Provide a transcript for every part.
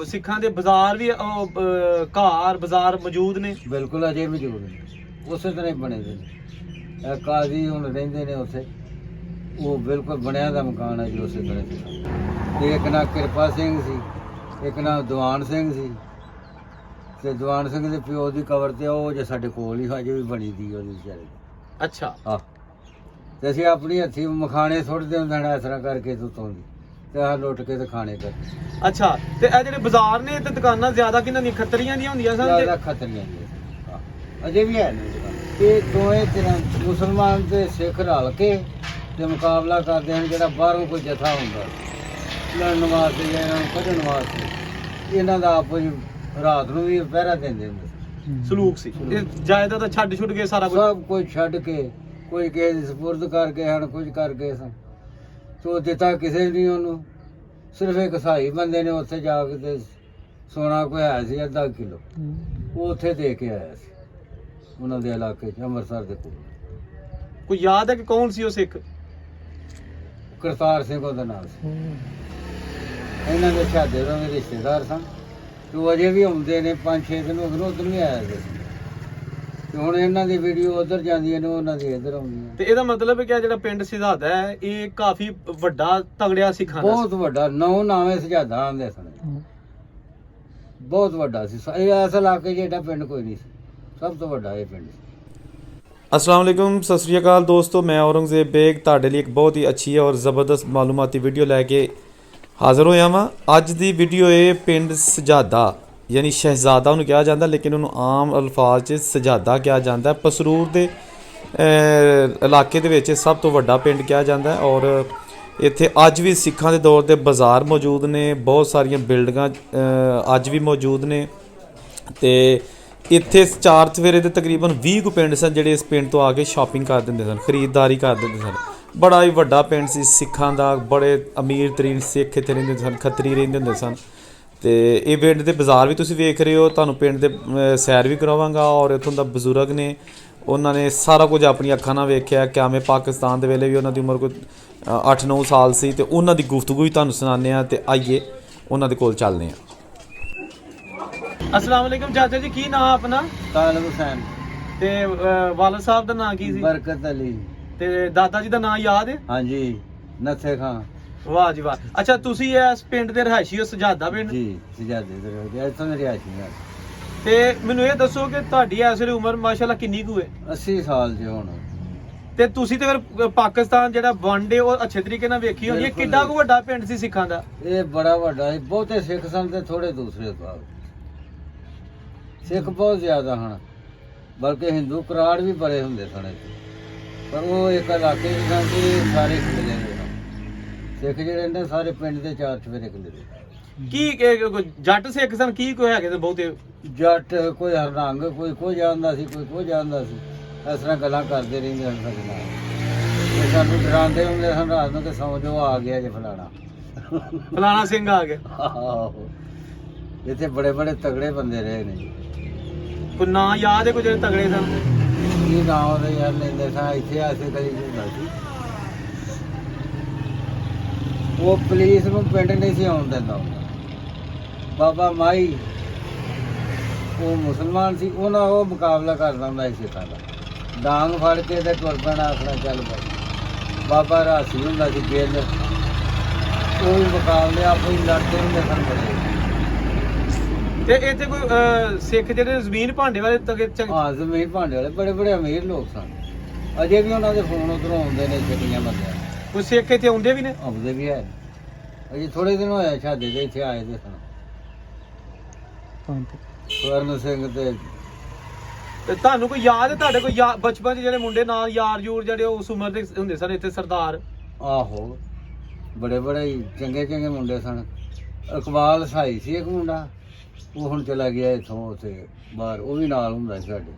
ਸਿੱਖਾਂ ਦੇ ਬਾਜ਼ਾਰ ਵੀ ਘਰ ਬਾਜ਼ਾਰ ਮੌਜੂਦ ਨੇ? ਬਿਲਕੁਲ ਅਜੇ ਮੌਜੂਦ ਨੇ, ਉਸੇ ਤਰ੍ਹਾਂ ਹੀ ਬਣੇ ਦੇ ਨੇ। ਕਾਜ਼ੀ ਹੁਣ ਰਹਿੰਦੇ ਨੇ ਉੱਥੇ, ਉਹ ਬਿਲਕੁਲ ਬਣਿਆ ਦਾ ਮਕਾਨ ਹੈ ਜੀ ਉਸੇ ਤਰ੍ਹਾਂ ਸੀ। ਤੇ ਇੱਕ ਨਾਂ ਕਿਰਪਾ ਸਿੰਘ ਸੀ, ਇੱਕ ਨਾਂ ਦੀਵਾਨ ਸਿੰਘ ਸੀ। ਤੇ ਦੀਵਾਨ ਸਿੰਘ ਦੇ ਪਿਓ ਦੀ ਕਬਰ ਤੇ ਉਹ ਜੇ ਸਾਡੇ ਕੋਲ ਹੀ ਹਜੇ ਵੀ ਬਣੀ ਦੀ ਉਹਦੀ ਵਿਚਾਰੇ ਦੀ। ਅੱਛਾ। ਹਾਂ, ਤੇ ਅਸੀਂ ਆਪਣੀ ਹੱਥੀਂ ਮਖਾਣੇ ਸੁੱਟਦੇ ਹੁੰਦੇ ਨੇ ਇਸ ਤਰ੍ਹਾਂ ਕਰਕੇ ਤੁੱਤੋਂ ਦੀ, ਤੇ ਆਹ ਲੁੱਟ ਕੇ ਤੇ ਖਾਣੇ ਕਰਦੇ। ਅੱਛਾ, ਤੇ ਇਹ ਜਿਹੜੇ ਬਾਜ਼ਾਰ ਨੇ ਤੇ ਦੁਕਾਨਾਂ ਜ਼ਿਆਦਾ ਕਿਹਨਾਂ ਦੀਆਂ, ਖੱਤਰੀਆਂ ਦੀਆਂ ਹੁੰਦੀਆਂ ਸਨ? ਜ਼ਿਆਦਾ ਖਤਰੀਆਂ ਜੀ। ਹਾਂ, ਅਜੇ ਵੀ ਹੈ ਨੇ ਦੁਕਾਨ। ਇਹ ਦੋਵੇਂ ਤਰ੍ਹਾਂ ਮੁਸਲਮਾਨ ਤੇ ਸਿੱਖ ਰਲ ਕੇ ਤੇ ਮੁਕਾਬਲਾ ਕਰਦੇ ਹਨ। ਜਿਹੜਾ ਬਾਹਰੋਂ ਕੋਈ ਜਥਾ ਹੁੰਦਾ ਲੜਨ ਵਾਸਤੇ ਜਾਂ ਇਹਨਾਂ ਨੂੰ ਕੱਢਣ ਵਾਸਤੇ, ਇਹਨਾਂ ਦਾ ਆਪਸ ਰਾਤ ਨੂੰ ਵੀ ਪਹਿਰਾ ਦਿੰਦੇ ਹੁੰਦੇ ਸੀ। ਸਲੂਕ ਸੀ। ਇਹ ਜਾਇਦਾਦ ਛੱਡ ਛੁੱਟ ਕੇ ਸਾਰਾ ਕੁਝ, ਸਭ ਕੁਝ ਛੱਡ ਕੇ, ਕੋਈ ਕਿਸੇ ਦੀ ਸਪੁਰਦ ਕਰਕੇ ਹਨ, ਕੁਝ ਕਰਕੇ ਸਨ। ਸੋ ਦਿੱਤਾ ਕਿਸੇ ਨਹੀਂ ਉਹਨੂੰ, ਸਿਰਫ ਇੱਕ ਸਾਈ ਬੰਦੇ ਨੇ ਉੱਥੇ ਜਾ ਕੇ ਤੇ ਸੋਨਾ ਕੋਈ ਹੈ ਸੀ ਅੱਧਾ ਕਿਲੋ, ਉਹ ਉੱਥੇ ਦੇ ਕੇ ਆਇਆ ਸੀ ਉਹਨਾਂ ਦੇ ਇਲਾਕੇ 'ਚ, ਅੰਮ੍ਰਿਤਸਰ ਦੇ ਕੋਲ। ਕੋਈ ਯਾਦ ਹੈ ਕਿ ਕੌਣ ਸੀ ਉਹ ਸਿੱਖ? ਕਰਤਾਰ ਸਿੰਘ ਉਹਦਾ ਨਾਮ ਸੀ। ਇਹਨਾਂ ਦੇ ਸ਼ਾਦੇ ਦੇ ਰਿਸ਼ਤੇਦਾਰ ਸਨ, ਤੇ ਉਹ ਅਜੇ ਵੀ ਆਉਂਦੇ ਨੇ। 5-6 ਦਿਨ ਹੋ ਗਏ, ਉਧਰ ਵੀ ਆਇਆ ਸੀ। ਤੇ ਹੁਣ ਇਹਨਾਂ ਦੀ ਵੀਡੀਓ ਉਧਰ ਜਾਂਦੀਆਂ ਨੇ, ਉਹਨਾਂ ਦੀ ਇੱਧਰ ਆਉਂਦੀਆਂ। ਤੇ ਇਹਦਾ ਮਤਲਬ ਹੈ ਕਿ ਜਿਹੜਾ ਪਿੰਡ ਸਿਧਾਦਾ ਹੈ ਇਹ ਕਾਫੀ ਵੱਡਾ ਤਗੜਿਆ ਸਿੱਖਾਂ ਦਾ? ਬਹੁਤ ਵੱਡਾ, 9 ਨਾਵੇਂ ਸਜਾਦਾ ਆਂਦੇ ਸਨ। ਬਹੁਤ ਵੱਡਾ ਸੀ ਇਹ। ਇਸ ਇਲਾਕੇ 'ਚ ਏਡਾ ਪਿੰਡ ਕੋਈ ਨਹੀਂ ਸੀ, ਸਭ ਤੋਂ ਵੱਡਾ ਇਹ ਪਿੰਡ ਸੀ। अस्सलाम वालेकुम, सत श्री अकाल दोस्तों। मैं औरंगजेब बेग ਤੁਹਾਡੇ ਲਈ ਇੱਕ ਬਹੁਤ ਹੀ ਅੱਛੀ ਔਰ ਜ਼ਬਰਦਸਤ ਮਾਲੂਮਾਤੀ ਵੀਡੀਓ ਲੈ ਕੇ ਹਾਜ਼ਰ ਹੋਇਆ ਵਾਂ। ਅੱਜ ਦੀ ਵੀਡੀਓ ਇਹ ਪਿੰਡ ਸਜਾਦਾ ਯਾਨੀ ਸ਼ਹਿਜ਼ਾਦਾ ਉਹਨੂੰ ਕਿਹਾ ਜਾਂਦਾ, ਲੇਕਿਨ ਉਹਨੂੰ ਆਮ ਅਲਫਾਜ਼ 'ਚ ਸਜਾਦਾ ਕਿਹਾ ਜਾਂਦਾ। ਪਸਰੂਰ ਦੇ ਇਲਾਕੇ ਦੇ ਵਿੱਚ ਸਭ ਤੋਂ ਵੱਡਾ ਪਿੰਡ ਕਿਹਾ ਜਾਂਦਾ ਔਰ ਇੱਥੇ ਅੱਜ ਵੀ ਸਿੱਖਾਂ ਦੇ ਦੌਰ ਦੇ ਬਾਜ਼ਾਰ ਮੌਜੂਦ ਨੇ, ਬਹੁਤ ਸਾਰੀਆਂ ਬਿਲਡਿੰਗਾਂ ਅੱਜ ਵੀ ਮੌਜੂਦ ਨੇ। ਤੇ ਇੱਥੇ 4 ਚਫੇਰੇ ਦੇ ਤਕਰੀਬਨ 20 ਕੁ ਪਿੰਡ ਸਨ ਜਿਹੜੇ ਇਸ ਪਿੰਡ ਤੋਂ ਆ ਕੇ ਸ਼ਾਪਿੰਗ ਕਰ ਦਿੰਦੇ ਸਨ, ਖਰੀਦਦਾਰੀ ਕਰ ਦਿੰਦੇ ਸਨ। ਬੜਾ ਹੀ ਵੱਡਾ ਪਿੰਡ ਸੀ ਸਿੱਖਾਂ ਦਾ, ਬੜੇ ਅਮੀਰ ਤਰੀਨ ਸਿੱਖ ਇੱਥੇ ਰਹਿੰਦੇ ਸਨ, ਖੱਤਰੀ ਰਹਿੰਦੇ ਹੁੰਦੇ ਸਨ। ਤੇ ਇਹ ਪਿੰਡ ਦੇ ਬਾਜ਼ਾਰ ਵੀ ਤੁਸੀਂ ਵੇਖ ਰਹੇ ਹੋ, ਤੁਹਾਨੂੰ ਪਿੰਡ ਦੇ ਸੈਰ ਵੀ ਕਰਾਵਾਂਗਾ। ਔਰ ਇੱਥੋਂ ਦਾ ਬਜ਼ੁਰਗ ਨੇ, ਉਹਨਾਂ ਨੇ ਸਾਰਾ ਕੁਝ ਆਪਣੀ ਅੱਖਾਂ ਨਾਲ ਵੇਖਿਆ। ਕਿਵੇਂ ਪਾਕਿਸਤਾਨ ਦੇ ਵੇਲੇ ਵੀ ਉਹਨਾਂ ਦੀ ਉਮਰ ਕੋਈ 8-9 ਸਾਲ ਸੀ, ਤੇ ਉਹਨਾਂ ਦੀ ਗੁਫ਼ਤਗੂ ਵੀ ਤੁਹਾਨੂੰ ਸੁਣਾਉਂਦੇ ਹਾਂ। ਤੇ ਆਈਏ ਉਹਨਾਂ ਦੇ ਕੋਲ ਚੱਲਦੇ ਹਾਂ। अस्सलाम वालेकुम चाचा जी, की नाम अपना? ਤਾਲਬ ਹੁਸੈਨ। ਤੇ ਵਾਲਦ ਸਾਹਿਬ ਦਾ ਨਾਂ ਕੀ ਸੀ? ਬਰਕਤ ਅਲੀ। ਤੇ ਦਾਦਾ ਜੀ ਦਾ ਨਾਂ ਯਾਦ ਹੈ? ਹਾਂਜੀ, ਨੱਥੇ ਖਾਂ। ਵਾਹ ਜੀ ਵਾਹ। ਅੱਛਾ, ਤੁਸੀਂ ਇਸ ਪਿੰਡ ਦੇ ਰਹਾਇਸ਼ੀ ਹੋ, ਸਜਾਦਾ ਪਿੰਡ? ਜੀ, ਸਜਾਦੇ ਦੇ ਰਹੋ ਜੀ, ਇੱਥੋਂ ਦੇ ਰਿਹਾਇਸ਼ੀ ਹਾਂ। ਤੇ ਮੈਨੂੰ ਇਹ ਦੱਸੋ ਕਿ ਤੁਹਾਡੀ ਇਸ ਵੇਲੇ ਉਮਰ ਮਾਸ਼ਾਅੱਲਾ ਕਿੰਨੀ ਕੁ ਹੈ? 80 ਸਾਲ ਜੀ ਹੁਣ। ਤੇ ਤੁਸੀਂ ਤੇ ਫਿਰ ਪਾਕਿਸਤਾਨ ਜਿਹੜਾ ਵਨਡੇ ਉਹ ਅੱਛੇ ਤਰੀਕੇ ਨਾਲ ਵੇਖੀ ਹੋਣੀ ਹੈ। ਬਿਲਕੁਲ। ਕਿੱਡਾ ਕੁ ਵੱਡਾ ਪਿੰਡ ਸੀ ਸਿੱਖਾਂ ਦਾ? ਇਹ ਬੜਾ ਵੱਡਾ ਸੀ, ਬਹੁਤੇ ਸਿੱਖ ਸਨ ਤੇ ਥੋੜੇ ਦੂਸਰੇ ਤੋਂ। ਸਿੱਖ ਬਹੁਤ ਜ਼ਿਆਦਾ ਹਨ, ਬਲਕਿ ਹਿੰਦੂ ਕਰਾੜ ਵੀ ਬੜੇ ਹੁੰਦੇ ਸਨ ਇੱਥੇ। ਪਰ ਉਹ ਇੱਕ ਇਲਾਕੇ ਵਿੱਚ ਸਨ ਕਿ ਸਾਰੇ ਖਿਲਰੇ ਨੇ। ਸਿੱਖ ਜਿਹੜੇ ਨੇ ਸਾਰੇ ਪਿੰਡ ਦੇ 4 ਚਫੇਰੇ ਖਿਲਰੇ। ਕੀ ਜੱਟ ਸਿੱਖ ਸਨ? ਕੀ ਕੋਈ ਹੈਗੇ ਤੇ ਬਹੁਤੇ ਜੱਟ, ਕੋਈ ਹਰ ਰੰਗ, ਕੋਈ ਕੋਈ ਜਾਣਦਾ ਸੀ, ਕੋਈ ਕੋਈ ਜਾਣਦਾ ਸੀ। ਇਸ ਤਰ੍ਹਾਂ ਗੱਲਾਂ ਕਰਦੇ ਰਹਿੰਦੇ ਹਨ ਸਾਡੇ ਨਾਲ। ਤੇ ਸਾਨੂੰ ਡਰਾਉਂਦੇ ਹੁੰਦੇ ਸਨ ਰਾਤ ਨੂੰ ਕਿ ਸੌਂ ਜਾਓ, ਆ ਗਿਆ ਜੇ ਫਲਾਣਾ ਫਲਾਣਾ ਸਿੰਘ ਆ ਗਿਆ। ਆਹੋ, ਇੱਥੇ ਬੜੇ ਬੜੇ ਤਗੜੇ ਬੰਦੇ ਰਹੇ ਨੇ। ਕੋਈ ਨਾਂ ਯਾਦ ਹੈ ਕੋਈ ਜਿਹੜੇ ਤਗੜੇ ਸਨ? ਕੀ ਨਾਂ ਉਹਦੇ ਯਾਰ ਲੈਂਦੇ ਸਾਂ। ਇੱਥੇ ਆਸੇ ਕਰੀ ਹੁੰਦਾ ਸੀ, ਉਹ ਪੁਲਿਸ ਨੂੰ ਪਿੰਡ ਨਹੀਂ ਸੀ ਆਉਣ ਦਿੰਦਾ ਹੁੰਦਾ। ਬਾਬਾ ਮਾਈ ਉਹ ਮੁਸਲਮਾਨ ਸੀ, ਉਹ ਮੁਕਾਬਲਾ ਕਰਦਾ ਹੁੰਦਾ ਸੀ ਸਿੱਖਾਂ ਦਾ। ਡਾਂਗ ਫੜ ਕੇ ਤੇ ਤੁਰ ਪੈਣਾ, ਆਖਣਾ ਚੱਲ ਪਈ। ਬਾਬਾ ਰਾਸੀ ਹੁੰਦਾ ਸੀ ਜੇਲ੍ਹ, ਉਹ ਵੀ ਮੁਕਾਬਲੇ ਆਪੋ ਹੀ ਲੜਦੇ ਹੁੰਦੇ ਸਨ ਬੜੇ। ਤੇ ਇੱਥੇ ਕੋਈ ਸਿੱਖ ਜਿਹੜੇ ਜ਼ਮੀਨ ਭਾਂਡੇ ਵਾਲੇ ਹਾਂ, ਜ਼ਮੀਨ ਭਾਂਡੇ ਵਾਲੇ ਬੜੇ ਬੜੇ ਅਮੀਰ ਲੋਕ ਸਨ। ਅਜੇ ਵੀ ਉਹਨਾਂ ਦੇ ਫੋਨ ਉਧਰੋਂ ਆਉਂਦੇ ਨੇ ਛੱਡੀਆਂ ਬੰਦਿਆਂ। ਕੋਈ ਸਿੱਖ ਇੱਥੇ ਆਉਂਦੇ ਵੀ ਨੇ? ਆਉਂਦੇ ਵੀ ਹੈ। ਅਜੇ ਥੋੜੇ ਦਿਨ ਹੋਇਆ ਸ਼ਾਦੇ ਦੇ ਇੱਥੇ ਆਏ ਦੇ ਸਨ। ਸਵਰਨ ਸਿੰਘ ਤੇ ਤੁਹਾਨੂੰ ਕੋਈ ਯਾਦ ਹੈ, ਤੁਹਾਡੇ ਕੋਈ ਬਚਪਨ 'ਚ ਜਿਹੜੇ ਮੁੰਡੇ ਨਾਲ ਯਾਰ ਯੂਰ ਜਿਹੜੇ ਉਸ ਉਮਰ ਦੇ ਹੁੰਦੇ ਸਨ ਇੱਥੇ ਸਰਦਾਰ? ਆਹੋ, ਬੜੇ ਬੜੇ ਚੰਗੇ ਚੰਗੇ ਮੁੰਡੇ ਸਨ। ਇਕਬਾਲ ਸਾਈ ਸੀ ਇੱਕ ਮੁੰਡਾ, ਉਹ ਹੁਣ ਚਲਾ ਗਿਆ ਇੱਥੋਂ ਉੱਥੇ ਬਾਹਰ। ਉਹ ਵੀ ਨਾਲ ਹੁੰਦਾ ਸੀ ਸਾਡੇ,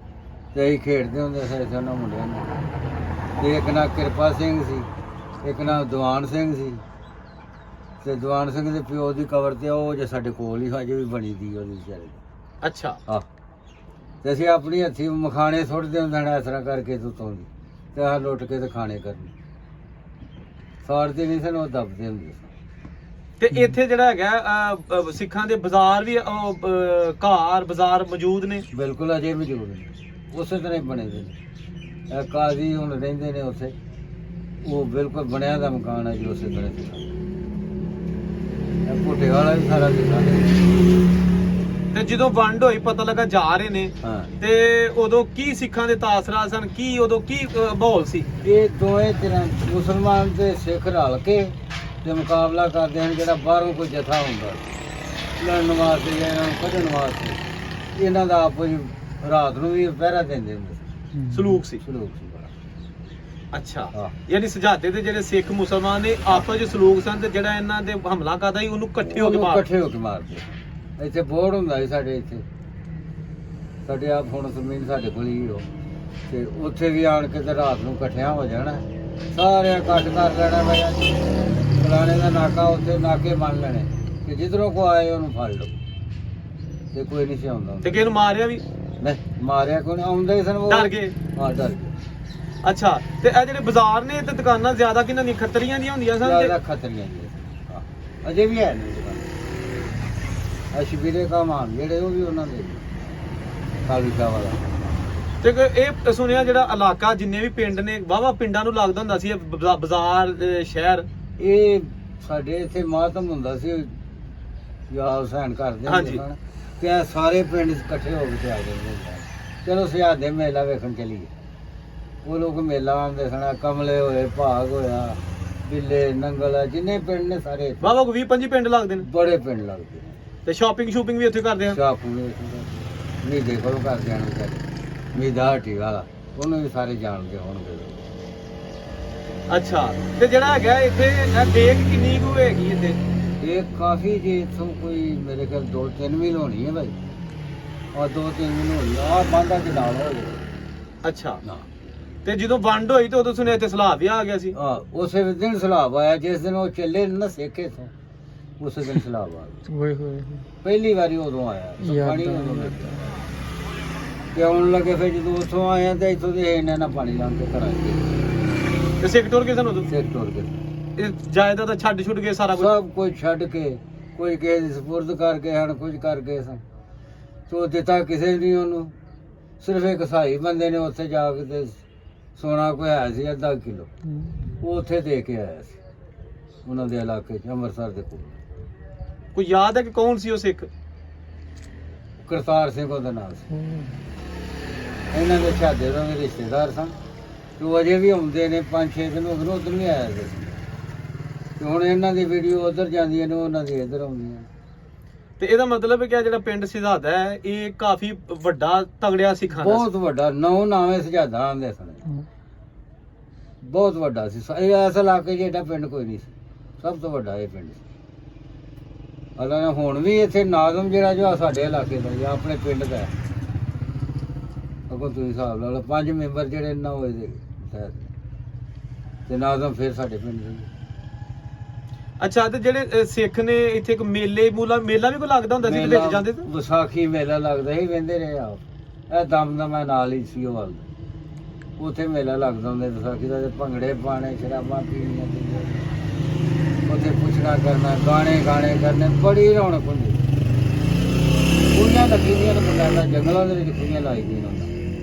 ਤੇ ਅਸੀਂ ਖੇਡਦੇ ਹੁੰਦੇ ਸੀ ਇੱਥੇ ਉਹਨਾਂ ਮੁੰਡਿਆਂ ਨੂੰ। ਤੇ ਇੱਕ ਨਾਂ ਕਿਰਪਾ ਸਿੰਘ ਸੀ, ਇੱਕ ਨਾਂ ਦੀਵਾਨ ਸਿੰਘ ਸੀ। ਤੇ ਦੀਵਾਨ ਸਿੰਘ ਦੇ ਪਿਓ ਦੀ ਕਬਰ ਤੇ ਉਹ ਜੇ ਸਾਡੇ ਕੋਲ ਹੀ ਹਜੇ ਵੀ ਬਣੀ ਦੀ ਉਹਦੀ ਵਿਚਾਰੇ ਦੀ। ਅੱਛਾ। ਹਾਂ, ਤੇ ਅਸੀਂ ਆਪਣੀ ਹੱਥੀਂ ਮਖਾਣੇ ਸੁੱਟਦੇ ਹੁੰਦੇ ਨੇ ਇਸ ਤਰ੍ਹਾਂ ਕਰਕੇ ਤੁੱਤੋਂ ਦੀ, ਤੇ ਆਹ ਲੁੱਟ ਕੇ ਤੇ ਖਾਣੇ ਕਰਨੇ। ਸਾੜਦੇ ਨਹੀਂ ਸਨ, ਉਹ ਦੱਬਦੇ ਹੁੰਦੇ ਸਨ। ਤੇ ਇੱਥੇ ਜਿਹੜਾ ਹੈਗਾ ਸਿੱਖਾਂ ਦੇ ਬਾਜ਼ਾਰ ਵੀ ਘਰ ਬਾਜ਼ਾਰ ਮੌਜੂਦ ਨੇ? ਬਿਲਕੁਲ ਅਜੇ ਮੌਜੂਦ ਨੇ, ਉਸੇ ਤਰ੍ਹਾਂ ਹੀ ਬਣੇ ਦੇ ਨੇ। ਇਹ ਕਾਜ਼ੀ ਹੁਣ ਰਹਿੰਦੇ ਨੇ ਉੱਥੇ, ਉਹ ਬਿਲਕੁਲ ਬਣਿਆ ਦਾ ਮਕਾਨ ਹੈ ਜੀ, ਉਸੇ ਤਰ੍ਹਾਂ ਹੀ। ਇਹ ਭੁੱਟੇ ਵਾਲਾ ਵੀ ਸਾਰਾ ਦਿਖਾਉਂਦੇ। ਤੇ ਜਦੋਂ ਵੰਡ ਹੋਈ ਪਤਾ ਲੱਗਾ ਜਾ ਰਹੇ ਨੇ, ਹਾਂ, ਤੇ ਉਦੋਂ ਕੀ ਸਿੱਖਾਂ ਦੇ ਤਾਸਰਾ ਸਨ, ਕੀ ਉਦੋਂ ਕੀ ਮਾਹੌਲ ਸੀ? ਇਹ ਦੋਵੇਂ ਤਰ੍ਹਾਂ ਮੁਸਲਮਾਨ ਤੇ ਸਿੱਖ ਰਲ ਕੇ ਤੇ ਮੁਕਾਬਲਾ ਕਰਦੇ ਹਨ। ਜਿਹੜਾ ਬਾਹਰੋਂ ਕੋਈ ਜਥਾ ਹੁੰਦਾ ਲੜਨ ਵਾਸਤੇ ਜਾਂ ਇਹਨਾਂ ਨੂੰ ਕੱਢਣ ਵਾਸਤੇ, ਇਹਨਾਂ ਦਾ ਆਪੋ ਜੀ ਰਾਤ ਨੂੰ ਵੀ ਪਹਿਰਾ ਦਿੰਦੇ ਹੁੰਦੇ ਸੀ। ਸਲੂਕ ਸੀ? ਸਲੂਕ ਸੀ ਬੜਾ। ਅੱਛਾ, ਹਾਂ। ਯਾਨੀ ਸਜਾਦੇ ਦੇ ਜਿਹੜੇ ਸਿੱਖ ਮੁਸਲਮਾਨ ਨੇ ਆਪਸ ਵਿੱਚ ਸਲੂਕ ਸਨ, ਤੇ ਜਿਹੜਾ ਇਹਨਾਂ ਦੇ ਹਮਲਾ ਕਰਦਾ ਸੀ ਉਹਨੂੰ ਇਕੱਠੇ ਹੋ ਕੇ ਉਹਨੂੰ ਮਾਰ। ਇਕੱਠੇ ਹੋ ਕੇ ਮਾਰਦੇ। ਇੱਥੇ ਬੋਰਡ ਹੁੰਦਾ ਸੀ ਸਾਡੇ ਇੱਥੇ, ਸਾਡੇ ਆਪ ਹੁਣ ਜ਼ਮੀਨ ਸਾਡੇ ਕੋਲ ਹੀ ਹੋ, ਤੇ ਉੱਥੇ ਵੀ ਆਣ ਕੇ ਤੇ ਰਾਤ ਨੂੰ ਇਕੱਠਿਆਂ ਹੋ ਜਾਣਾ, ਸਾਰਿਆਂ ਇਕੱਠ ਕਰ ਲੈਣਾ। ਮੇਰਾ ਫਲਾਣੇ ਦਾ ਨਾਕਾ, ਉੱਥੇ ਨਾਕੇ ਮੰਨ ਲੈਣੇ ਕਿ ਜਿੱਧਰੋਂ ਕੋ ਆਏ ਉਹਨੂੰ ਫੜ ਲਓ, ਤੇ ਕੋਈ ਨਹੀਂ ਸੀ ਆਉਂਦਾ। ਤੇ ਕਿਸੇ ਨੂੰ ਮਾਰਿਆ ਵੀ? ਨਹੀਂ ਮਾਰਿਆ ਕੋਈ ਨਹੀਂ, ਆਉਂਦੇ ਹੀ ਸਨ ਉਹ। ਡਰ ਗਏ? ਹਾਂ, ਡਰ ਗਏ। ਅੱਛਾ, ਤੇ ਇਹ ਜਿਹੜੇ ਬਾਜ਼ਾਰ ਨੇ ਤੇ ਦੁਕਾਨਾਂ ਜ਼ਿਆਦਾ ਕਿਹਨਾਂ ਦੀਆਂ, ਖੱਤਰੀਆਂ ਦੀਆਂ ਹੁੰਦੀਆਂ ਸਨ? ਜ਼ਿਆਦਾ ਖਤਰੀਆਂ ਜੀ। ਹਾਂ, ਅਜੇ ਵੀ ਹੈ ਨੇ ਦੁਕਾਨ। ਸ਼ਬੀਰੇ ਕਾ ਮਾਨ ਜਿਹੜੇ ਉਹ ਵੀ ਉਹਨਾਂ ਦੇ ਕਾਲੀ ਸ਼ਾਹ ਵਾਲਾ। ਤੇ ਇਹ ਸੁਣਿਆ ਜਿਹੜਾ ਇਲਾਕਾ ਜਿੰਨੇ ਵੀ ਪਿੰਡ ਨੇ ਵਾਹਵਾ ਪਿੰਡਾਂ ਨੂੰ ਲੱਗਦਾ ਹੁੰਦਾ ਸੀ ਇਹ ਬਾਜ਼ਾਰ ਸ਼ਹਿਰ? ਇਹ ਸਾਡੇ ਇੱਥੇ ਮਾਤਮ ਹੁੰਦਾ ਸੀ, ਯਾ ਹੁਸੈਨ ਕਰਦੇ ਹਾਂਜੀ। ਹੁੰਦੇ ਸਨ, ਤੇ ਇਹ ਸਾਰੇ ਪਿੰਡ ਇਕੱਠੇ ਹੋ ਕੇ ਤੇ ਆ ਜਾਂਦੇ ਸਨ। ਚਲੋ ਸਿਆਦੇ ਮੇਲਾ ਵੇਖਣ ਚਲੀਏ। ਉਹ ਲੋਕ ਮੇਲਾ ਆਉਂਦੇ ਸਨ, ਕਮਲੇ ਹੋਏ, ਭਾਗ ਹੋਇਆ, ਬਿੱਲੇ, ਨੰਗਲ, ਜਿੰਨੇ ਪਿੰਡ ਨੇ ਸਾਰੇ ਇੱਥੇ। ਵਾਹਵਾ 20-25 ਪਿੰਡ ਲੱਗਦੇ ਨੇ? ਬੜੇ ਪਿੰਡ ਲੱਗਦੇ ਨੇ। ਤੇ ਸ਼ਾਪਿੰਗ ਵੀ ਉੱਥੇ ਕਰਦੇ ਆ? ਸ਼ਾਹ ਪੂਰੇ ਮੀਦੇ ਕੋਲ ਕਰਦੇ ਹਨ ਵਿਚਾਰੇ, ਮੀਦਾ ਹੱਟੀ ਵਾਲਾ, ਉਹਨੂੰ ਵੀ ਸਾਰੇ ਜਾਣਦੇ ਹੋਣਗੇ। ਅੱਛਾ, ਤੇ ਜਿਹੜਾ ਹੈਗਾ ਇੱਥੇ ਇਹ ਦੇਖ ਕਿੰਨੀ ਕੁ ਹੈਗੀ ਇੱਥੇ? ਇਹ ਕਾਫੀ ਜੀ, ਇੱਥੋਂ ਕੋਈ ਮੇਰੇ ਖਿਆਲ 2-3 ਮੀਲ ਹੋਣੀ ਹੈ ਭਾਈ, ਔਰ 2-3 ਮੀਲ ਹੋਣੀ ਆ ਬਾਂਧਾ ਦੇ ਨਾਲ ਹੋ ਗਏ। ਅੱਛਾ, ਨਾ ਤੇ ਜਦੋਂ ਵੰਡ ਹੋਈ ਤੇ ਉਦੋਂ ਸੁਣਿਆ ਇੱਥੇ ਸਲਾਬ ਵੀ ਆ ਗਿਆ ਸੀ? ਉਸੇ ਦਿਨ ਸਲਾਬ ਆਇਆ, ਜਿਸ ਦਿਨ ਉਹ ਚੱਲੇ ਨਾ ਸਿੱਖੇ ਤੋਂ, ਉਸੇ ਦਿਨ ਸਲਾਬ ਆ ਗਿਆ। ਓਏ ਹੋਏ ਪਹਿਲੀ ਵਾਰੀ ਉਦੋਂ ਆਇਆ, ਪਾਣੀ ਉਦੋਂ ਵੇਖਿਆ। ਤੇ ਆਉਣ ਲੱਗੇ ਫਿਰ ਜਦੋਂ ਉੱਥੋਂ ਆਏ ਤੇ ਇੱਥੋਂ ਦੇ ਇਹਨਾਂ ਨਾਲ ਪਾਣੀ ਲਾਉਣ ਕੇ ਘਰਾਂ ਚ ਤੇ ਸਿੱਖ ਟੁਰ ਕੇ ਸਾਨੂੰ ਉਦੋਂ ਸਿੱਖ ਟੁਰ ਗਏ। ਇਹ ਜਾਇਦਾਦ ਤਾਂ ਛੱਡ ਛੁੱਟ ਗਏ ਸਾਰਾ ਕੁਝ? ਸਭ ਕੁਝ ਛੱਡ ਕੇ, ਕੋਈ ਕਿਸੇ ਦੀ ਸਪੁਰਦ ਕਰਕੇ ਹਨ, ਕੁਝ ਕਰਕੇ ਸਨ, ਤੋ ਦਿੱਤਾ ਕਿਸੇ ਨੇ ਉਹਨੂੰ। ਸਿਰਫ ਇੱਕ ਸਾਈ ਬੰਦੇ ਨੇ ਉੱਥੇ ਜਾ ਕੇ ਤੇ ਸੋਨਾ ਕੋਈ ਹੈ ਸੀ ਅੱਧਾ ਕਿਲੋ, ਉਹ ਉੱਥੇ ਦੇ ਕੇ ਆਇਆ ਸੀ ਉਹਨਾਂ ਦੇ ਇਲਾਕੇ 'ਚ, ਅੰਮ੍ਰਿਤਸਰ ਦੇ ਕੋਲ। ਕੋਈ ਯਾਦ ਹੈ ਕਿ ਕੌਣ ਸੀ ਉਹ ਸਿੱਖ? ਕਰਤਾਰ ਸਿੰਘ ਉਹਦਾ ਨਾਮ ਸੀ। ਇਹਨਾਂ ਦੇ ਸ਼ਾਦੇ ਦਾ ਵੀ ਰਿਸ਼ਤੇਦਾਰ ਸਨ, ਤੇ ਉਹ ਅਜੇ ਵੀ ਆਉਂਦੇ ਨੇ। 5-6 ਦਿਨ ਹੋ ਗਏ ਨੇ, ਉੱਧਰ ਵੀ ਆਇਆ ਸੀ। ਤੇ ਹੁਣ ਇਹਨਾਂ ਦੀ ਵੀਡੀਓ ਉੱਧਰ ਜਾਂਦੀਆਂ ਨੇ, ਉਹਨਾਂ ਦੀ ਇੱਧਰ ਆਉਂਦੀਆਂ। ਤੇ ਇਹਦਾ ਮਤਲਬ ਹੈ ਕਿ ਆਹ ਜਿਹੜਾ ਪਿੰਡ ਸਿਧਾਦਾ ਹੈ ਇਹ ਕਾਫੀ ਵੱਡਾ ਤਗੜਿਆ ਸਿੱਖਾਂ ਦਾ ਬਹੁਤ ਵੱਡਾ, 9 ਨਾਵੇਂ ਸਜਾਦਾ ਆਉਂਦੇ ਸਨ, ਬਹੁਤ ਵੱਡਾ ਸੀ। ਇਹ ਇਸ ਇਲਾਕੇ 'ਚ ਏਡਾ ਪਿੰਡ ਕੋਈ ਨਹੀਂ ਸੀ, ਸਭ ਤੋਂ ਵੱਡਾ ਇਹ ਪਿੰਡ ਸੀ। ਅਲਾ ਹੁਣ ਵੀ ਇੱਥੇ ਨਾਜ਼ਮ ਜਿਹੜਾ ਜੋ ਸਾਡੇ ਇਲਾਕੇ ਦਾ ਜਾਂ ਆਪਣੇ ਪਿੰਡ ਦਾ, ਅਗੋ ਤੁਸੀਂ ਹਿਸਾਬ ਲਾ ਲਓ 5 ਮੈਂਬਰ ਜਿਹੜੇ ਨਾ ਹੋਏ ਦੇ ਸ਼ਾਇਦ, ਤੇ ਨਾਜ਼ਮ ਫਿਰ ਸਾਡੇ ਪਿੰਡ ਦੇ। ਅੱਛਾ, ਤੇ ਜਿਹੜੇ ਸਿੱਖ ਨੇ ਇੱਥੇ ਇੱਕ ਮੇਲਾ ਵੀ ਕੋਈ ਲੱਗਦਾ ਹੁੰਦਾ ਸੀ ਤੇ ਵਿੱਚ ਜਾਂਦੇ ਤੇ? ਵਿਸਾਖੀ ਮੇਲਾ ਲੱਗਦਾ ਸੀ, ਵਹਿੰਦੇ ਰਹੇ ਆਪ। ਇਹ ਦਮਦਮਾ ਨਾਲ ਹੀ ਸੀ ਉਹ ਵੱਲ, ਉੱਥੇ ਮੇਲਾ ਲੱਗਦਾ ਹੁੰਦਾ ਵਿਸਾਖੀ ਦਾ, ਤੇ ਭੰਗੜੇ ਪਾਣੇ, ਸ਼ਰਾਬਾਂ ਪੀਣੀਆਂ, ਉੱਥੇ ਪੁੱਛਣਾ ਕਰਨਾ, ਗਾਣੇ ਕਰਨੇ, ਬੜੀ ਰੌਣਕ ਹੁੰਦੀ। ਕੁੜੀਆਂ ਲੱਗੀ ਦੀਆਂ ਨੇ ਬਕਾਇਦਾ, ਜੰਗਲਾਂ ਦੇ ਵਿੱਚ ਕੁੜੀਆਂ ਲਾਈ ਦੀਆਂ ਉਹਨਾਂ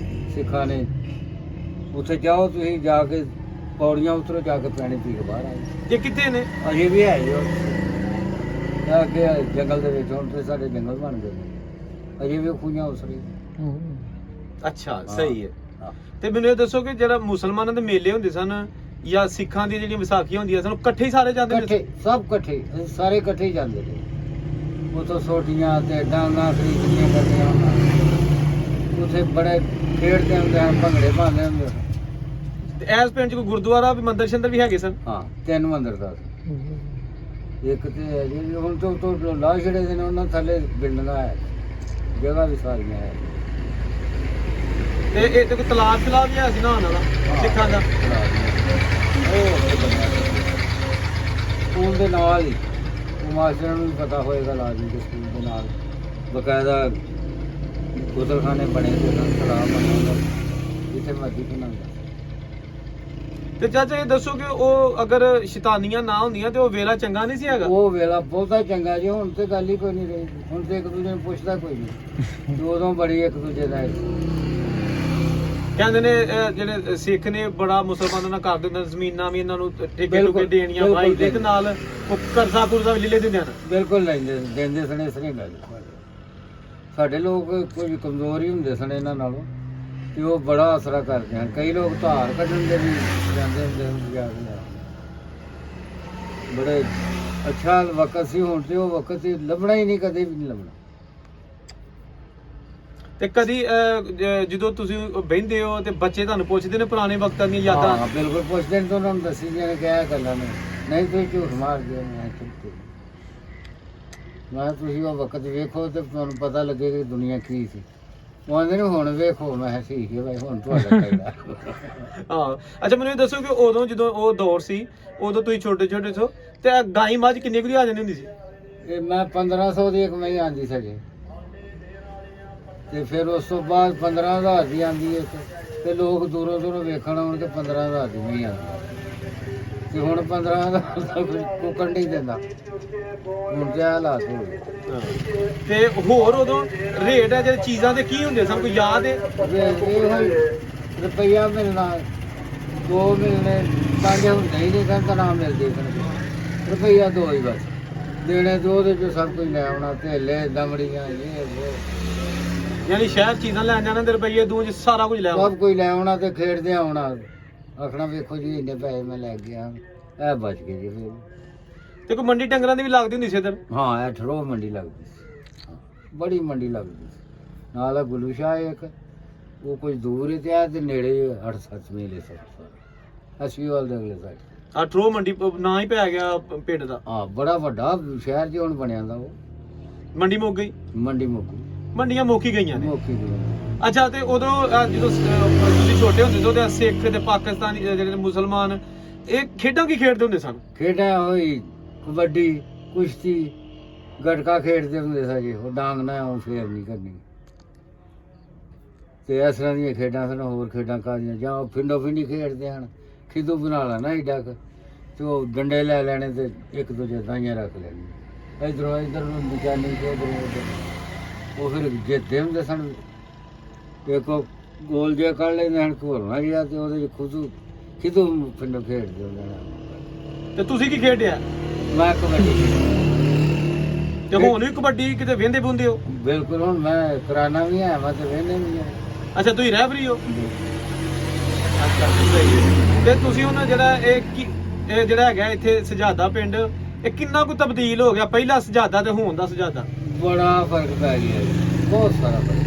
ਸਿੱਖਾਂ ਨੇ। ਉੱਥੇ ਜਾਓ ਤੁਸੀਂ, ਜਾ ਕੇ ਪੌੜੀਆਂ ਉਤਰੋ, ਜਾ ਕੇ ਪੈਣੀ ਪੀ ਕੇ ਬਾਹਰ ਆਏ। ਇਹ ਕਿੱਥੇ ਨੇ? ਅਜੇ ਵੀ ਹੈ ਜੀ ਉਹ ਅੱਗੇ ਜੰਗਲ ਦੇ ਵਿੱਚ। ਹੁਣ ਤੇ ਸਾਡੇ ਜੰਗਲ ਬਣ ਗਏ ਨੇ, ਅਜੇ ਵੀ ਖੂਹੀਆਂ ਉਸਰੀ। ਅੱਛਾ, ਸਹੀ ਹੈ। ਹਾਂ। ਤੇ ਮੈਨੂੰ ਇਹ ਦੱਸੋ ਕਿ ਜਿਹੜਾ ਮੁਸਲਮਾਨਾਂ ਦੇ ਮੇਲੇ ਹੁੰਦੇ ਸਨ ਜਾਂ ਸਿੱਖਾਂ ਦੀਆਂ ਜਿਹੜੀਆਂ ਵਿਸਾਖੀਆਂ ਹੁੰਦੀਆਂ ਸਨ, ਉਹ ਇਕੱਠੇ ਹੀ ਸਾਰੇ ਜਾਂਦੇ ਨੇ? ਇਕੱਠੇ, ਸਭ ਇਕੱਠੇ, ਸਾਰੇ ਇਕੱਠੇ ਹੀ ਜਾਂਦੇ ਨੇ। ਉੱਥੋਂ ਸੋਟੀਆਂ ਤੇ ਡਾਂਗਾਂ ਖਰੀਦਣੀਆਂ ਕਰਦੀਆਂ ਉਹਨਾਂ, ਉੱਥੇ ਬੜੇ ਖੇਡਦੇ ਹੁੰਦੇ ਹਨ, ਭੰਗੜੇ ਪਾਉਂਦੇ ਹੁੰਦੇ ਹਨ। ਤੇ ਇਸ ਪਿੰਡ 'ਚ ਕੋਈ ਗੁਰਦੁਆਰਾ ਵੀ, ਮੰਦਿਰ ਸ਼ੰਦਰ ਵੀ ਹੈਗੇ ਸਨ? ਹਾਂ, 3 ਮੰਦਿਰ ਦਾ ਇੱਕ ਤੇ ਹੈ ਜੀ, ਹੁਣ ਤੋਂ ਲਾ ਛੜੇ ਦੇ ਨੇ, ਉਹਨਾਂ ਥੱਲੇ ਬਿਲਡਿੰਗਾਂ ਹੈ, ਜਗ੍ਹਾ ਵੀ ਸਾਰੀਆਂ ਹੈ। ਤੇ ਇਹ ਤੇ ਕੋਈ ਤਲਾਬ ਵੀ ਹੈ ਸੀ ਨਹਾਉਣ ਵਾਲਾ ਸਿੱਖਾਂ ਦਾ? ਸਕੂਲ ਦੇ ਨਾਲ ਹੀ, ਉਹ ਮਾਸਟਰਾਂ ਨੂੰ ਵੀ ਪਤਾ ਹੋਏਗਾ ਲਾਜ਼ਮੀ ਕਿ ਸਕੂਲ ਦੇ ਨਾਲ ਬਕਾਇਦਾ ਗੁਸਲਖਾਨੇ ਬਣੇ ਹੋਏ ਸਨ, ਤਲਾਬ ਬਣੇ ਹੋਏ, ਜਿੱਥੇ ਮਰਜ਼ੀ ਬਣਾਉਂਦਾ। ਤੇ ਚਾਚਾ ਇਹ ਦੱਸੋ ਕਿ ਉਹ ਅਗਰ ਸ਼ੈਤਾਨੀਆਂ ਨਾ ਹੁੰਦੀਆਂ ਤੇ ਉਹ ਵੇਲਾ ਚੰਗਾ ਨਹੀਂ ਸੀ ਹੈਗਾ? ਉਹ ਵੇਲਾ ਬਹੁਤਾ ਚੰਗਾ ਜੀ, ਹੁਣ ਤੇ ਗੱਲ ਹੀ ਕੋਈ ਨਹੀਂ ਰਹੀ। ਹੁਣ ਤੇ ਇੱਕ ਦੂਜੇ ਨੂੰ ਪੁੱਛਦਾ ਕੋਈ ਨਹੀਂ ਤੇ ਉਦੋਂ ਬੜੀ ਇੱਕ ਦੂਜੇ ਦਾ ਕਹਿੰਦੇ ਨੇ ਜਿਹੜੇ ਸਿੱਖ ਨੇ ਬੜਾ ਮੁਸਲਮਾਨਾਂ ਨਾਲ ਕਰ ਦਿੰਦੇ, ਜ਼ਮੀਨਾਂ ਵੀ ਇਹਨਾਂ ਨੂੰ ਠੇਕੇ ਟੁਕੇ ਬਿਲਕੁਲ, ਦੇਣੀਆਂ ਬਿਲਕੁਲ ਵਾਈ ਦੇ ਤੇ ਨਾਲ ਉਹ ਕਰਜ਼ਾ ਕੁਰਜ਼ਾ ਵੀ ਲੈ ਦਿੰਦੇ ਹਨ। ਬਿਲਕੁਲ ਲੈਂਦੇ ਦਿੰਦੇ ਸਨ, ਇਸ ਨਹੀਂ ਗੱਲ। ਸਾਡੇ ਲੋਕ ਕੋਈ ਕਮਜ਼ੋਰ ਹੀ ਹੁੰਦੇ ਸਨ ਇਹਨਾਂ ਨਾਲੋਂ ਤੇ ਉਹ ਬੜਾ ਅਸਰਾ ਕਰਦੇ ਹਨ। ਕਈ ਲੋਕ ਧਾਰ ਕੱਢਣ ਦੇ ਵੀ ਜਾਂਦੇ ਹੁੰਦੇ ਹਨ ਬਾਜ਼ਾਰ ਨਾਲ। ਬੜੇ ਅੱਛਾ ਵਕਤ ਸੀ, ਹੁਣ ਤੇ ਉਹ ਵਕਤ ਹੀ ਲੱਭਣਾ ਹੀ ਨਹੀਂ, ਕਦੇ ਵੀ ਨਹੀਂ ਲੱਭਣਾ। ਤੇ ਕਦੀ ਜਦੋਂ ਤੁਸੀਂ ਬਹਿੰਦੇ ਹੋ ਤੇ ਬੱਚੇ ਤੁਹਾਨੂੰ ਪੁੱਛਦੇ ਨੇ ਪੁਰਾਣੇ ਵਕਤਾਂ ਦੀਆਂ ਯਾਦਾਂ? ਹਾਂ ਬਿਲਕੁਲ ਪੁੱਛਦੇ ਨੇ, ਤਾਂ ਉਹਨਾਂ ਨੂੰ ਦੱਸੀ ਦੀਆਂ ਨੇ ਕਿਹਾ ਗੱਲਾਂ ਨੇ। ਨਹੀਂ ਤੁਸੀਂ ਝੂਠ ਮਾਰਦੇ ਹੋ। ਮੈਂ ਤੁਸੀਂ ਉਹ ਵਕਤ ਵੇਖੋ ਤੇ ਤੁਹਾਨੂੰ ਪਤਾ ਲੱਗੇਗਾ ਕਿ ਦੁਨੀਆ ਕੀ ਸੀ। ਉਹ ਆਂਦੇ ਨੇ ਹੁਣ ਵੇਖੋ। ਮੈਂ ਕਿਹਾ ਠੀਕ ਹੈ ਭਾਈ, ਹੁਣ ਤੁਹਾਡਾ ਚਾਹੀਦਾ। ਹਾਂ ਅੱਛਾ, ਮੈਨੂੰ ਇਹ ਦੱਸੋ ਕਿ ਉਦੋਂ ਜਦੋਂ ਉਹ ਦੌਰ ਸੀ, ਉਦੋਂ ਤੁਸੀਂ ਛੋਟੇ ਛੋਟੇ ਸੋ ਤੇ ਗਾਈ ਮੱਝ ਕਿੰਨੇ ਕੁ ਦੀ ਆ ਜਾਂਦੀ ਹੁੰਦੀ ਸੀ? ਇਹ ਮੈਂ 1500 ਦੀ ਇੱਕ ਮਈ ਆਂਦੀ ਸਕੇ ਤੇ ਫਿਰ ਉਸ ਤੋਂ ਬਾਅਦ 15,000 ਦੀ ਆਂਦੀ ਹੈ ਤੇ ਲੋਕ ਦੂਰੋਂ ਦੂਰੋਂ ਵੇਖਣ ਆਉਣ ਕੇ 15,000 ਦੀ ਮਈ ਆਂਦੀ ਤੇ ਹੁਣ 15,000 ਦਾ ਕੁੱਕੜ ਨਹੀਂ ਦਿੰਦਾ। ਹੁਣ ਤੇ ਹਾਲਾਤ ਹੋ ਗਏ। ਤੇ ਹੋਰ ਉਦੋਂ ਰੇਟ ਹੈ ਜਿਹੜੇ ਚੀਜ਼ਾਂ ਦੇ ਕੀ ਹੁੰਦੇ ਸਨ, ਕੋਈ ਯਾਦ ਹੈ? ਰੁਪਈਆ ਮਿਲਣਾ, 2 ਮਿਲਣੇ, 5 ਹੁੰਦੇ ਹੀ ਨਹੀਂ ਸਨ ਤਾਂ ਨਾ ਮਿਲਦੇ ਸਨ। ਰੁਪਈਆ 2 ਹੀ ਬਸ ਦੇਣੇ ਤੇ ਉਹਦੇ ਚ ਸਭ ਕੁਝ ਲੈ ਆਉਣਾ, ਥੇਲੇ ਦਮੜੀਆਂ ਯਾਨੀ ਸ਼ਹਿਰ ਚੀਜ਼ਾਂ ਲੈਣ ਜਾਣਾ ਤੇ ਰੁਪਈਏ ਦੂਜ ਸਾਰਾ ਕੁਝ ਲੈ ਆਉਣਾ। ਸਭ ਕੁਝ ਲੈ ਆਉਣਾ ਤੇ ਖੇਡਦੇ ਆਉਣਾ। ਆਖਣਾ ਵੇਖੋ ਜੀ ਇੰਨੇ ਪੈਸੇ ਮੈਂ ਲੈ ਗਿਆ, ਇਹ ਬਚ ਗਏ ਜੀ। ਫਿਰ ਤੇ ਕੋਈ ਮੰਡੀ ਡੰਗਰਾਂ ਦੀ ਵੀ ਲੱਗਦੀ ਹੁੰਦੀ ਸੀ ਇੱਧਰ? ਹਾਂ ਇਹ ਠਰੋ ਮੰਡੀ ਲੱਗਦੀ ਸੀ, ਬੜੀ ਮੰਡੀ ਲੱਗਦੀ ਸੀ। ਨਾਲ ਆ ਗੁੱਲੂ ਸ਼ਾਹ ਇੱਕ, ਉਹ ਕੁਝ ਦੂਰ ਹੈ ਤੇ ਆ ਤੇ ਨੇੜੇ 8-7 ਮੇਲੇ ਸਭ ਅਸਵੀਵਾਲ ਦੇ ਅਗਲੇ ਸਾਈਡ। ਆ ਟਰੋ ਮੰਡੀ ਨਾਂ ਹੀ ਪੈ ਗਿਆ ਪਿੰਡ ਦਾ। ਹਾਂ ਬੜਾ ਵੱਡਾ ਸ਼ਹਿਰ ਜਿਹਾ ਹੁਣ ਬਣਿਆ ਦਾ ਉਹ। ਮੰਡੀ ਮੁੱਕ ਗਈ? ਮੰਡੀ ਮੁੱਕੀ ਮੰਡੀਆਂ ਮੁੱਕ ਹੀ ਗਈਆਂ ਨੇ। ਮੁੱਕੀ ਗਈ। ਅੱਛਾ ਤੇ ਉਦੋਂ ਜਦੋਂ ਤੁਸੀਂ ਛੋਟੇ ਹੁੰਦੇ ਸੀ ਤੇ ਸਿੱਖ ਤੇ ਪਾਕਿਸਤਾਨੀ ਜਿਹੜੇ ਮੁਸਲਮਾਨ ਇਹ ਖੇਡਾਂ ਕੀ ਖੇਡਦੇ ਹੁੰਦੇ ਸਨ? ਖੇਡਾਂ ਹੋਈ ਕਬੱਡੀ, ਕੁਸ਼ਤੀ, ਗਟਕਾ ਖੇਡਦੇ ਹੁੰਦੇ ਸੀ ਜੀ। ਉਹ ਡਾਂਗ ਨਾ ਉਹ ਫੇਰ ਨਹੀਂ ਕਰਨੀ ਤੇ ਇਸ ਤਰ੍ਹਾਂ ਦੀਆਂ ਖੇਡਾਂ ਸਨ। ਹੋਰ ਖੇਡਾਂ ਕਾਦੀਆਂ ਜਾਂ ਉਹ ਫਿੰਡੋ ਫਿੰਡੀ ਖੇਡਦੇ ਹਨ। ਖਿੱਦੂ ਬਣਾ ਲੈਣਾ ਏਡਾ ਕੁ ਤੇ ਉਹ ਡੰਡੇ ਲੈ ਲੈਣੇ ਤੇ ਇੱਕ ਦੂਜੇ ਦਾਈਆਂ ਰੱਖ ਲੈਣੀਆਂ, ਇੱਧਰੋਂ ਇੱਧਰ ਨੂੰ ਨਿਸ਼ਾਨੀ ਤੇ ਉੱਧਰੋਂ ਉੱਧਰ। ਉਹ ਫਿਰ ਜਿੱਤਦੇ ਹੁੰਦੇ ਸਨ। ਇੱਕ ਉਹ ਗੋਲ ਜਿਹਾ ਕੱਢ ਲੈਂਦੇ ਹਨ ਘੋਲਣਾ ਜਿਹਾ ਤੇ ਉਹਦੇ 'ਚ ਖਿੱਦੂ ਫਿੰਡੋ ਖੇਡਦੇ ਹੁੰਦੇ ਹਨ। ਤੇ ਤੁਸੀਂ ਕੀ ਖੇਡਿਆ? ਮੈਂ ਕਬੱਡੀ ਤੇ ਹੁਣ ਵੀ ਕਬੱਡੀ ਕਿਤੇ ਵਹਿੰਦੇ ਬੁੰਦੇ ਹੋ? ਬਿਲਕੁਲ, ਹੁਣ ਮੈਂ ਕਰਾਨਾ ਵੀ ਹੈ, ਮੈਂ ਤੇ ਵੇਹਨੇ ਵੀ ਹਾਂ। ਅੱਛਾ ਤੁਸੀਂ ਰੈਫਰੀ ਹੋ? ਅੱਛਾ ਤੇ ਤੁਸੀਂ ਉਹਨਾਂ ਜਿਹੜਾ ਇਹ ਜਿਹੜਾ ਹੈਗਾ ਇੱਥੇ ਸਜਾਦਾ ਪਿੰਡ, ਇਹ ਕਿੰਨਾ ਕੁ ਤਬਦੀਲ ਹੋ ਗਿਆ ਪਹਿਲਾ ਸਜਾਦਾ ਤੇ ਹੁਣ ਦਾ ਸਜਾਦਾ? ਬੜਾ ਫਰਕ ਪੈ ਗਿਆ ਜੀ, ਬਹੁਤ ਸਾਰਾ ਫਰਕ।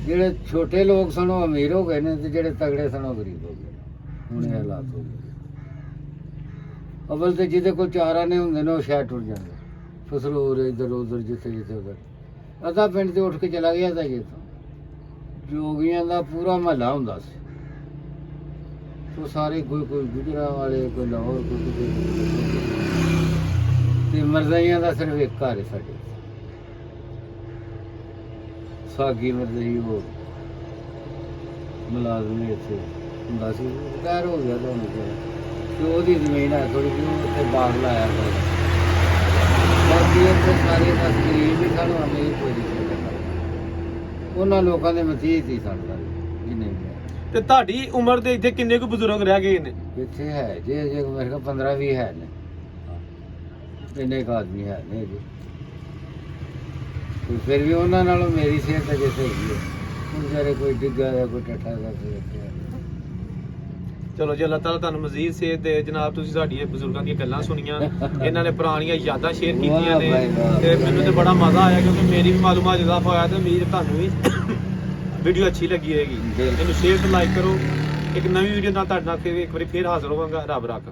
ਜਿਹੜੇ ਛੋਟੇ ਲੋਕ ਸਨ ਉਹ ਅਮੀਰ ਹੋ ਗਏ ਨੇ ਤੇ ਜਿਹੜੇ ਤਗੜੇ ਸਨ ਉਹ ਗਰੀਬ ਹੋ ਗਏ। ਹੁਣ ਇਹ ਹਾਲਾਤ ਹੋ ਗਏ। ਅਵਲ ਤੇ ਜਿਹਦੇ ਕੋਲ ਚਾਰਾ ਨੇ ਹੁੰਦੇ ਨੇ ਉਹ ਸ਼ਹਿਰ ਟੁੱਟ ਜਾਂਦੇ। ਫਸਲੂਰ ਇੱਧਰ ਉੱਧਰ ਜਿੱਥੇ ਜਿੱਥੇ ਉੱਧਰ ਅੱਧਾ ਪਿੰਡ ਤੇ ਉੱਠ ਕੇ ਚਲਾ ਗਿਆ ਤਾਂ ਜੀ। ਜੋਗੀਆਂ ਦਾ ਪੂਰਾ ਮਹੱਲਾ ਹੁੰਦਾ ਸੀ। ਉਹ ਸਾਰੇ ਕੋਈ ਗੁਜਰਾਂ ਵਾਲੇ, ਕੋਈ ਲਾਹੌਰ, ਕੋਈ ਤੇ ਮਰਜ਼ਾਈਆਂ ਦਾ ਸਿਰਫ ਇੱਕ ਘਰ ਹੈ ਸਾਡੇ। ਸਾਗੀ ਮਰਜ਼ਈ ਉਹ ਮੁਲਾਜ਼ਮ ਇੱਥੇ ਹੁੰਦਾ ਸੀ, ਰਿਟਾਇਰ ਹੋ ਗਿਆ ਤਾਂ ਤੇ ਉਹਦੀ ਜ਼ਮੀਨ ਹੈ ਥੋੜੀ ਜਿਹੀ, ਉੱਥੇ ਬਾਗ ਲਾਇਆ ਹੋਇਆ। ਬਾਕੀ ਇੱਥੇ ਸਾਰੇ ਬਸ ਗਰੀਬ ਹੀ ਸਨ, ਅਮੀਰ ਕੋਈ ਨਹੀਂ। ਉਹਨਾਂ ਲੋਕਾਂ ਦੇ ਮਸੀਤ ਹੀ ਸਨ ਜਿੰਨੇ ਵੀ। ਤੇ ਤੁਹਾਡੀ ਉਮਰ ਦੇ ਇੱਥੇ ਕਿੰਨੇ ਕੁ ਬਜ਼ੁਰਗ ਰਹਿ ਗਏ ਨੇ ਇੱਥੇ? ਹੈ ਜੇ ਮੇਰੇ ਕੋਲ 15-20 ਹੈ ਨੇ। ਇੰਨੇ ਕੁ ਆਦਮੀ ਹੈ ਨੇ ਜੀ। ਫਿਰ ਵੀ ਉਹਨਾਂ ਨਾਲੋਂ ਮੇਰੀ ਸਿਹਤ ਅਜੇ ਸਹੀ ਹੈ। ਹੁਣ ਜਿਹੜੇ ਕੋਈ ਡਿੱਗਾ ਜਾਂ ਕੋਈ ਟੱਠਾ ਦਾ ਚਲੋ ਜੀ, ਅੱਲਾਹ ਤਾਲਾ ਤੁਹਾਨੂੰ ਮਜ਼ੀਦ ਸਿਹਤ ਦੇ। ਜਨਾਬ ਤੁਸੀਂ ਸਾਡੀਆਂ ਬਜ਼ੁਰਗਾਂ ਦੀਆਂ ਗੱਲਾਂ ਸੁਣੀਆਂ, ਇਹਨਾਂ ਨੇ ਪੁਰਾਣੀਆਂ ਯਾਦਾਂ ਸ਼ੇਅਰ ਕੀਤੀਆਂ ਨੇ ਤੇ ਮੈਨੂੰ ਤੇ ਬੜਾ ਮਜ਼ਾ ਆਇਆ ਕਿਉਂਕਿ ਮੇਰੀ ਵੀ ਮਾਲੂਮਾਤ ਇਜ਼ਾਫਾ ਹੋਇਆ ਤੇ ਉਮੀਦ ਤੁਹਾਨੂੰ ਵੀ ਵੀਡੀਓ ਅੱਛੀ ਲੱਗੀ ਹੋਏਗੀ। ਇਹਨੂੰ ਸ਼ੇਅਰ ਤੇ ਲਾਈਕ ਕਰੋ। ਇੱਕ ਨਵੀਂ ਵੀਡੀਓ ਨਾਲ ਤੁਹਾਡੇ ਨਾਲ ਫਿਰ ਇੱਕ ਵਾਰੀ ਫੇਰ ਹਾਜ਼ਰ ਹੋਵਾਂਗਾ। ਰੱਬ ਰੱਖ।